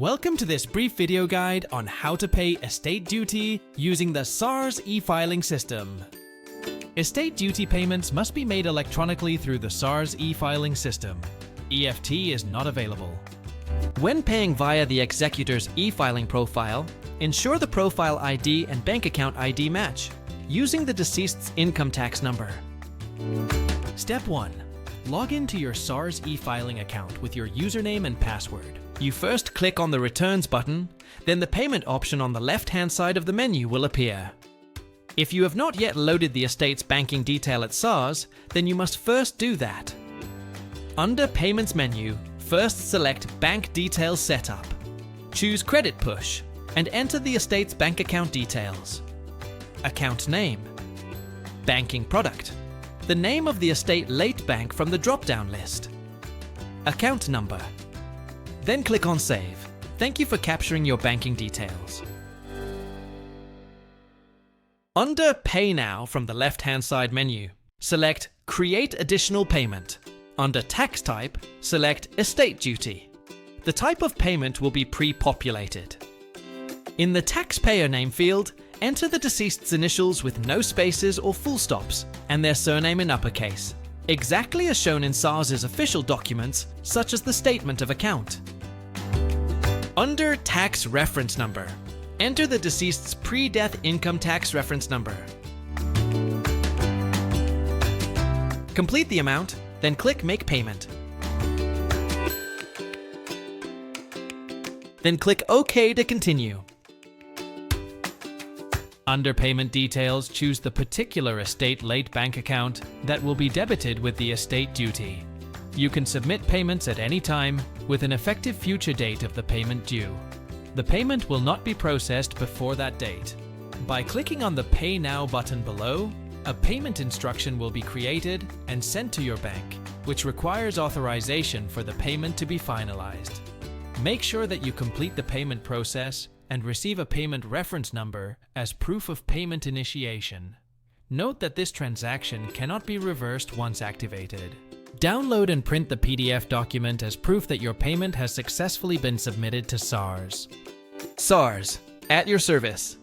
Welcome to this brief video guide on how to pay estate duty using the SARS eFiling system. Estate duty payments must be made electronically through the SARS eFiling system. EFT is not available. When paying via the executor's eFiling profile, ensure the profile ID and bank account ID match, using the deceased's income tax number. Step 1. Log into your SARS eFiling account with your username and password. You first click on the Returns button, then the payment option on the left-hand side of the menu will appear. If you have not yet loaded the estate's banking detail at SARS, then you must first do that. Under Payments menu, first select Bank Details Setup. Choose Credit Push and enter the estate's bank account details. Account name. Banking product. The name of the estate late bank from the drop-down list. Account number. Then click on Save. Thank you for capturing your banking details. Under Pay Now from the left-hand side menu, select Create Additional Payment. Under Tax Type, select Estate Duty. The type of payment will be pre-populated. In the taxpayer name field, enter the deceased's initials with no spaces or full stops and their surname in uppercase, exactly as shown in SARS's official documents, such as the Statement of Account. Under Tax Reference Number, enter the deceased's pre-death income tax reference number. Complete the amount, then click Make Payment. Then click OK to continue. Under Payment Details, choose the particular estate late bank account that will be debited with the estate duty. You can submit payments at any time with an effective future date of the payment due. The payment will not be processed before that date. By clicking on the Pay Now button below, a payment instruction will be created and sent to your bank, which requires authorization for the payment to be finalized. Make sure that you complete the payment process and receive a payment reference number as proof of payment initiation. Note that this transaction cannot be reversed once activated. Download and print the PDF document as proof that your payment has successfully been submitted to SARS. SARS, at your service.